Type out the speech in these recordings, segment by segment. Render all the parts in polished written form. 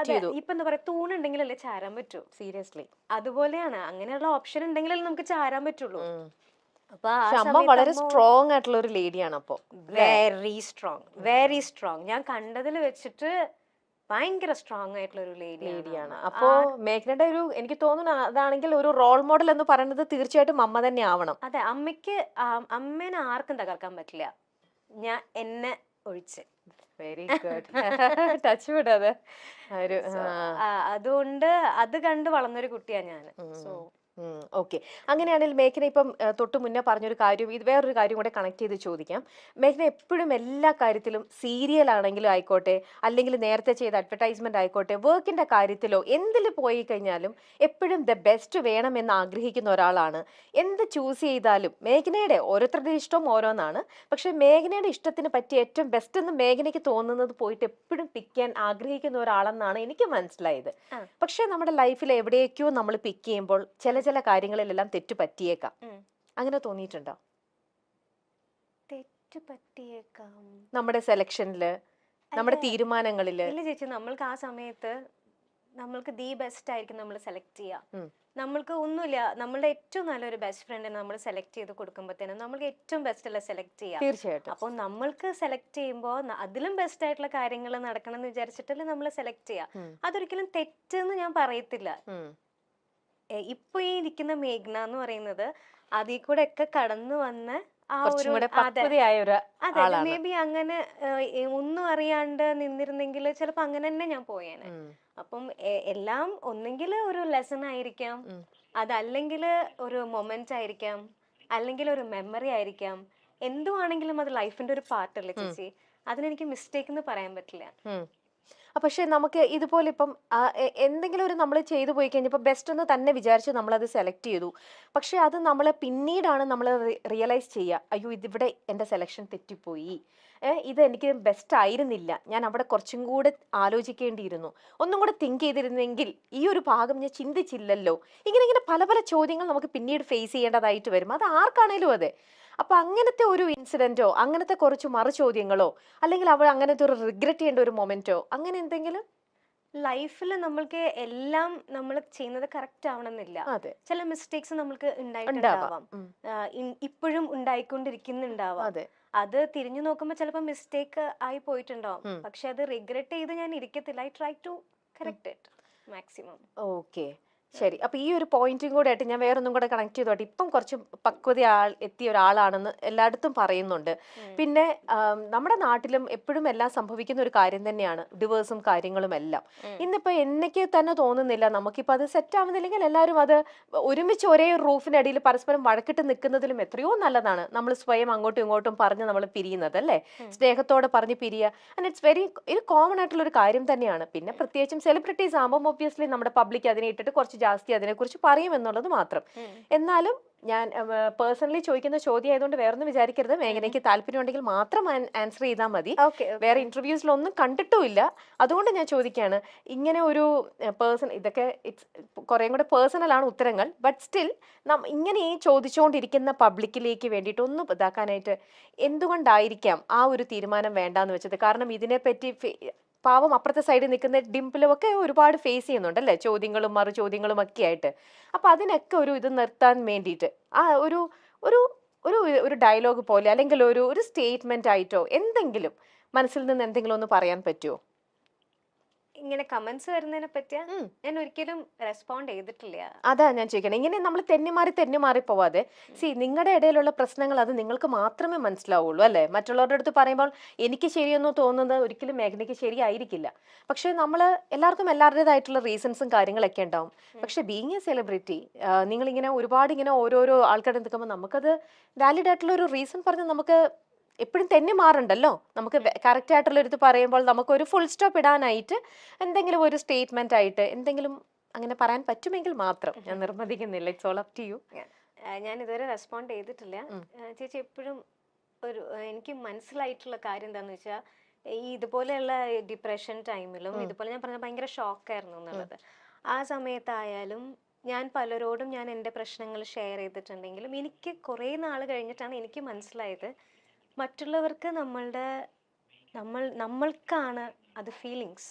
അതെ, ഇപ്പൊ എന്താ പറയാ, തൂണുണ്ടെങ്കിലല്ലേ ചാരാൻ പറ്റൂ. സീരിയസ്ലി. അതുപോലെയാണ്, അങ്ങനെയുള്ള ഓപ്ഷൻ ഉണ്ടെങ്കിലല്ലേ നമുക്ക് ചാരാൻ പറ്റുള്ളൂ. അപ്പൊ ആ പക്ഷെ അമ്മ സമയത്ത് വളരെ അമ്മ സ്ട്രോങ് ആയിട്ടുള്ള ഒരു ലേഡിയാണ് അപ്പൊ, അല്ലേ? Very strong, very strong. ഞാൻ കണ്ടതിൽ വെച്ചിട്ട് ഭയങ്കര സ്ട്രോങ് ആയിട്ടുള്ള ഒരു ലേഡിയാണ് ലേഡിയാണ്. അമ്മ. അപ്പോ മേഘനയുടെ ഒരു, എനിക്ക് തോന്നുന്നു അതാണെങ്കിൽ ഒരു റോൾ മോഡൽ എന്ന് പറയുന്നത് തീർച്ചയായിട്ടും അമ്മ തന്നെ ആവണം. അതെ, അമ്മയ്ക്ക് അമ്മേനെ ആർക്കും തകർക്കാൻ പറ്റില്ല, ഞാൻ എന്നെ ഒഴിച്ച്. Very good. ടച്ച് വിടാതെ ഒരു സോ അതുകൊണ്ട് അത് കണ്ട് വളർന്നൊരു കുട്ടിയാ ഞാൻ. So okay. അങ്ങനെയാണെങ്കിൽ മേഘന ഇപ്പം തൊട്ട് മുന്നേ പറഞ്ഞൊരു കാര്യം, ഇത് വേറൊരു കാര്യം കൂടെ കണക്ട് ചെയ്ത് ചോദിക്കാം. മേഘന എപ്പോഴും എല്ലാ കാര്യത്തിലും, സീരിയൽ ആണെങ്കിലും ആയിക്കോട്ടെ, അല്ലെങ്കിൽ നേരത്തെ ചെയ്ത അഡ്വർടൈസ്മെന്റ് ആയിക്കോട്ടെ, വർക്കിന്റെ കാര്യത്തിലോ എന്തിൽ പോയി കഴിഞ്ഞാലും എപ്പോഴും ദ ബെസ്റ്റ് വേണമെന്ന് ആഗ്രഹിക്കുന്ന ഒരാളാണ്. എന്ത് ചൂസ് ചെയ്താലും മേഘനയുടെ, ഓരോരുത്തരുടെ ഇഷ്ടം ഓരോന്നാണ്, പക്ഷെ മേഘനയുടെ ഇഷ്ടത്തിന് പറ്റിയ ഏറ്റവും ബെസ്റ്റ് എന്ന് മേഘനയ്ക്ക് തോന്നുന്നത് പോയിട്ട് എപ്പോഴും പിക്ക് ചെയ്യാൻ ആഗ്രഹിക്കുന്ന ഒരാളെന്നാണ് എനിക്ക് മനസ്സിലായത്. പക്ഷെ നമ്മുടെ ലൈഫിൽ എവിടേക്കോ നമ്മൾ പിക്ക് ചെയ്യുമ്പോൾ ചില കാര്യങ്ങളിലെല്ലാം തെറ്റ് പറ്റിയേക്കാം. അങ്ങനെ തോന്നിയിട്ടുണ്ടോ? തെറ്റ് പറ്റിയേക്കാം നമ്മുടെ സെലക്ഷനില്, നമ്മുടെ തീരുമാനങ്ങളില്? ഇല്ല ചേച്ചി, നമ്മൾക്ക് ആ സമയത്ത് നമ്മൾക്ക് ദി ബെസ്റ്റ് ആയിരിക്കും നമ്മൾ സെലക്ട് ചെയ്യുക. നമ്മൾക്ക് ഒന്നുമില്ല, നമ്മളുടെ ഏറ്റവും നല്ലൊരു ബെസ്റ്റ് ഫ്രണ്ടിനെ നമ്മൾ സെലക്ട് ചെയ്ത് കൊടുക്കുമ്പോഴത്തേനും നമ്മൾക്ക് ഏറ്റവും ബെസ്റ്റ് അല്ല സെലക്ട് ചെയ്യുക. തീർച്ചയായിട്ടും. അപ്പോൾ നമ്മൾക്ക് സെലക്ട് ചെയ്യുമ്പോൾ അതിലും ബെസ്റ്റ് ആയിട്ടുള്ള കാര്യങ്ങൾ നടക്കണം എന്ന് വിചാരിച്ചിട്ടല്ലേ നമ്മൾ സെലക്ട് ചെയ്യുക. അതൊരിക്കലും തെറ്റെന്ന് ഞാൻ പറയത്തില്ല. ഇപ്പൊ ഈ ഇരിക്കുന്ന മേഘ്ന എന്ന് പറയുന്നത് അതിൽ കൂടെ ഒക്കെ കടന്നു വന്ന ആ ഒരു, അതെ, മേ ബി അങ്ങനെ ഒന്നും അറിയാണ്ട് നിന്നിരുന്നെങ്കിൽ ചിലപ്പോ അങ്ങനെ തന്നെ ഞാൻ പോയേനെ. അപ്പം എല്ലാം ഒന്നെങ്കിൽ ഒരു ലെസൺ ആയിരിക്കാം, അതല്ലെങ്കിൽ ഒരു മൊമെന്റ് ആയിരിക്കാം, അല്ലെങ്കിൽ ഒരു മെമ്മറി ആയിരിക്കാം. എന്തുവാണെങ്കിലും അത് ലൈഫിന്റെ ഒരു പാർട്ടല്ലേ ചേച്ചി, അതിനെനിക്ക് മിസ്റ്റേക്ക് എന്ന് പറയാൻ പറ്റില്ല. പക്ഷെ നമുക്ക് ഇതുപോലെ ഇപ്പം എന്തെങ്കിലും ഒരു നമ്മൾ ചെയ്തു പോയി കഴിഞ്ഞപ്പോൾ ബെസ്റ്റ് എന്ന് തന്നെ വിചാരിച്ച് നമ്മളത് സെലക്ട് ചെയ്തു. പക്ഷെ അത് നമ്മൾ പിന്നീടാണ് നമ്മൾ റിയലൈസ് ചെയ്യുക, അയ്യോ ഇതിവിടെ എൻ്റെ സെലക്ഷൻ തെറ്റിപ്പോയി, ഇത് എനിക്ക് ബെസ്റ്റ് ആയിരുന്നില്ല, ഞാൻ അവിടെ കുറച്ചും കൂടെ ആലോചിക്കേണ്ടിയിരുന്നു, ഒന്നും കൂടെ തിങ്ക് ചെയ്തിരുന്നെങ്കിൽ, ഈ ഒരു ഭാഗം ഞാൻ ചിന്തിച്ചില്ലല്ലോ. ഇങ്ങനെ പല പല ചോദ്യങ്ങൾ നമുക്ക് പിന്നീട് ഫേസ് ചെയ്യേണ്ടതായിട്ട് വരും. അത് ആർക്കാണേലും അതെ. അപ്പൊ അങ്ങനത്തെ ഒരു ഇൻസിഡന്റോ, അങ്ങനത്തെ കുറച്ച് മറു ചോദ്യങ്ങളോ, അല്ലെങ്കിൽ അവൾ അങ്ങനത്തെ ഒരു റിഗ്രറ്റ് ചെയ്യേണ്ട ഒരു മൊമെന്റോ, അങ്ങനെ എന്തെങ്കിലും? ലൈഫിൽ നമ്മൾക്ക് എല്ലാം നമ്മൾ ചെയ്യുന്നത് കറക്റ്റ് ആവണമെന്നില്ല. ചില മിസ്റ്റേക്സ് നമ്മൾക്ക് ഉണ്ടായിട്ടുണ്ടാവാം, ഇപ്പോഴും ഉണ്ടായിക്കൊണ്ടിരിക്കുന്നുണ്ടാവാം. അത് തിരിഞ്ഞു നോക്കുമ്പോൾ ചിലപ്പോൾ മിസ്റ്റേക്ക് ആയി പോയിട്ടുണ്ടാവും, പക്ഷെ അത് റിഗ്രറ്റ് ചെയ്ത് ഞാൻ ഇരിക്കത്തില്ല. I try to correct it maximum. Okay, ശരി. അപ്പൊ ഈ ഒരു പോയിന്റും കൂടെ ആയിട്ട് ഞാൻ വേറൊന്നും കൂടെ കണക്ട് ചെയ്തോട്ടെ. ഇപ്പം കുറച്ച് പക്വത എത്തിയ ഒരാളാണെന്ന് എല്ലായിടത്തും പറയുന്നുണ്ട്. പിന്നെ നമ്മുടെ നാട്ടിലും എപ്പോഴും എല്ലാം സംഭവിക്കുന്ന ഒരു കാര്യം തന്നെയാണ് ഡിവേഴ്സും കാര്യങ്ങളും എല്ലാം. ഇന്നിപ്പോ എനിക്ക് തന്നെ തോന്നുന്നില്ല നമുക്കിപ്പോ അത് സെറ്റ് ആവുന്നില്ലെങ്കിൽ എല്ലാവരും അത് ഒരുമിച്ച് ഒരേ റൂഫിനടിയിൽ പരസ്പരം വഴക്കിട്ട് നിൽക്കുന്നതിലും എത്രയോ നല്ലതാണ് നമ്മൾ സ്വയം അങ്ങോട്ടും ഇങ്ങോട്ടും പറഞ്ഞ് നമ്മൾ പിരിയുന്നത്, അല്ലേ? സ്നേഹത്തോടെ പറഞ്ഞ് പിരിയുക. ആൻഡ് ഇറ്റ്സ് വെരി, ഇത് കോമൺ ആയിട്ടുള്ള ഒരു കാര്യം തന്നെയാണ്. പിന്നെ പ്രത്യേകിച്ചും സെലിബ്രിറ്റീസ് ആകുമ്പോൾ ഒബ്വിയസ്ലി നമ്മുടെ പബ്ലിക് അതിനെ ഇട്ടിട്ട് കുറച്ച് ജാസ്തി അതിനെക്കുറിച്ച് പറയും എന്നുള്ളത് മാത്രം. എന്നാലും ഞാൻ പേഴ്സണലി ചോദിക്കുന്ന ചോദ്യം ആയതുകൊണ്ട് വേറൊന്നും വിചാരിക്കരുത്. മേഘനയ്ക്ക് താല്പര്യം ഉണ്ടെങ്കിൽ മാത്രം ആൻസർ ചെയ്താൽ മതി. വേറെ ഇന്റർവ്യൂസിലൊന്നും കണ്ടിട്ടുമില്ല, അതുകൊണ്ട് ഞാൻ ചോദിക്കുകയാണ്. ഇങ്ങനെ ഒരു പേഴ്സൺ, ഇതൊക്കെ ഇറ്റ്സ് കുറേ കൂടെ പേഴ്സണൽ ആണ് ഉത്തരങ്ങൾ, ബട്ട് സ്റ്റിൽ ഇങ്ങനെ ഈ ചോദിച്ചുകൊണ്ടിരിക്കുന്ന പബ്ലിക്കിലേക്ക് വേണ്ടിയിട്ട് ഒന്ന് ഇതാക്കാനായിട്ട് എന്തുകൊണ്ടായിരിക്കാം ആ ഒരു തീരുമാനം വേണ്ടാന്ന് വെച്ചത്? കാരണം ഇതിനെപ്പറ്റി പാവം അപ്പുറത്തെ സൈഡിൽ നിൽക്കുന്ന ഡിംപിളും ഒക്കെ ഒരുപാട് ഫേസ് ചെയ്യുന്നുണ്ടല്ലേ, ചോദ്യങ്ങളും മറു ചോദ്യങ്ങളും ഒക്കെ ആയിട്ട്. അപ്പൊ അതിനൊക്കെ ഒരു ഇത് നിർത്താൻ വേണ്ടിയിട്ട് ആ ഒരു ഒരു ഒരു ഒരു ഡയലോഗ് പോലെ, അല്ലെങ്കിൽ ഒരു സ്റ്റേറ്റ്മെന്റ് ആയിട്ടോ എന്തെങ്കിലും മനസ്സിൽ നിന്ന് എന്തെങ്കിലും ഒന്ന് പറയാൻ പറ്റുമോ? ഇങ്ങനെ കമന്റ്സ് വരുന്നതിനെ പറ്റിയാ ഞാൻ ഒരിക്കലും റെസ്പോണ്ട് ചെയ്തിട്ടില്ല. അതാ ഞാൻ ചോദിക്കണം. ഇങ്ങനെ നമ്മൾ തെന്നിമാറി പോവാതെ, നിങ്ങളുടെ ഇടയിലുള്ള പ്രശ്നങ്ങൾ അത് നിങ്ങൾക്ക് മാത്രമേ മനസ്സിലാവുള്ളൂ, അല്ലെ? മറ്റുള്ളവരുടെ അടുത്ത് പറയുമ്പോൾ എനിക്ക് ശരിയെന്നോ തോന്നുന്നത് ഒരിക്കലും മേഘനയ്ക്ക് ശരിയായിരിക്കില്ല. പക്ഷെ നമ്മൾ എല്ലാവർക്കും എല്ലാവരുടേതായിട്ടുള്ള റീസൺസും കാര്യങ്ങളൊക്കെ ഉണ്ടാവും. പക്ഷെ ബീങ് എ സെലിബ്രിറ്റി, നിങ്ങൾ ഇങ്ങനെ ഒരുപാട് ഇങ്ങനെ ഓരോരോ ആൾക്കാരുടെ നിൽക്കുമ്പോൾ നമുക്കത് വാലിഡ് ആയിട്ടുള്ള ഒരു റീസൺ പറഞ്ഞ് നമുക്ക് എപ്പോഴും തെന്നി മാറണ്ടല്ലോ. നമുക്ക് കറക്റ്റ് ആയിട്ടുള്ള ഒരു ഇത് പറയുമ്പോൾ നമുക്കൊരു ഫുൾ സ്റ്റോപ്പ് ഇടാനായിട്ട് എന്തെങ്കിലും ഒരു സ്റ്റേറ്റ്മെന്റ് ആയിട്ട് എന്തെങ്കിലും അങ്ങനെ പറയാൻ പറ്റുമെങ്കിൽ മാത്രം. ഞാൻ നിർബന്ധിക്കുന്നില്ല, it's all up to you. ഞാൻ ഇതുവരെ റെസ്പോണ്ട് ചെയ്തിട്ടില്ല ചേച്ചി. എപ്പോഴും ഒരു എനിക്ക് മനസ്സിലായിട്ടുള്ള കാര്യം എന്താന്ന് വെച്ചാൽ, ഈ ഇതുപോലെയുള്ള ഡിപ്രഷൻ ടൈമിലും ഇതുപോലെ ഞാൻ പറഞ്ഞ ഭയങ്കര ഷോക്കായിരുന്നു എന്നുള്ളത്. ആ സമയത്തായാലും ഞാൻ പലരോടും ഞാൻ എൻ്റെ പ്രശ്നങ്ങൾ ഷെയർ ചെയ്തിട്ടുണ്ടെങ്കിലും എനിക്ക് കുറേ നാൾ കഴിഞ്ഞിട്ടാണ് എനിക്ക് മനസ്സിലായത്, മറ്റുള്ളവർക്ക് നമ്മൾക്കാണ് അത് ഫീലിങ്സ്.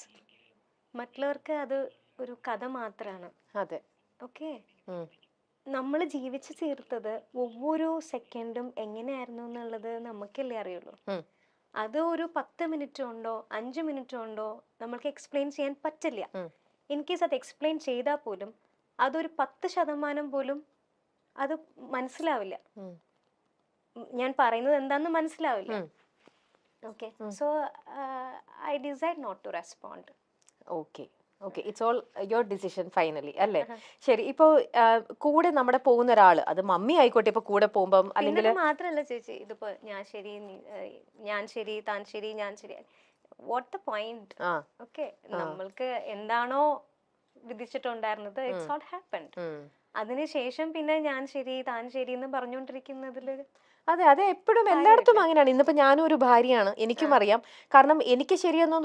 മറ്റുള്ളവർക്ക് അത് ഒരു കഥ മാത്രമാണ്. അതെ. ഓക്കെ, ഉം. നമ്മൾ ജീവിച്ചു തീർത്തത് ഒவ்வொരു സെക്കൻഡും എങ്ങനെയായിരുന്നു എന്നുള്ളത് നമുക്കല്ലേ അറിയുള്ളൂ. ഉം. അത് ഒരു 10 മിനിറ്റ് കൊണ്ടോ 5 മിനിറ്റ് കൊണ്ടോ നമ്മൾക്ക് എക്സ്പ്ലെയിൻ ചെയ്യാൻ പറ്റില്ല. ഉം. ഇൻ കേസ് അത് എക്സ്പ്ലെയിൻ ചെയ്താൽ പോലും അതൊരു 10% പോലും അത് മനസ്സിലാവില്ല. ഉം. ഞാൻ പറയുന്നത് എന്താന്ന് മനസ്സിലാവില്ല. ഉം. Okay, so I decide not to respond. Okay okay, it's all your decision finally അല്ലേ? ശരി, ഇപ്പോ കൂടെ നമ്മുടെ പോകുന്ന ഒരാള്, അത് മമ്മി ആയിക്കോട്ടെ, ഇപ്പൊ കൂടെ പോകുമ്പം അല്ലെങ്കിൽ പിന്നെ മാത്രല്ല ചേച്ചി, ഇതിപ്പോ ഞാൻ ശരി ഞാൻ ശരി താൻ ശരി ഞാൻ ശരി, വാട്ട് ദ പോയിന്റ്? ആ ഓക്കെ, നമ്മൾക്ക് എന്താണോ വിധിച്ചിട്ടുണ്ടായിരുന്നത്, ഇറ്റ്സ് ഓൾ ഹാപ്പൻഡ്. അതിനുശേഷം പിന്നെ ഞാൻ ശരി താൻ ശരി എന്ന് പറഞ്ഞുകൊണ്ടിരിക്കുന്നതില് അതെ അതെ, എപ്പോഴും എല്ലായിടത്തും അങ്ങനെയാണ്. ഇന്നിപ്പോ ഞാനും ഒരു ഭാര്യയാണ്, എനിക്കും അറിയാം. കാരണം എനിക്ക് ശരിയെന്നോ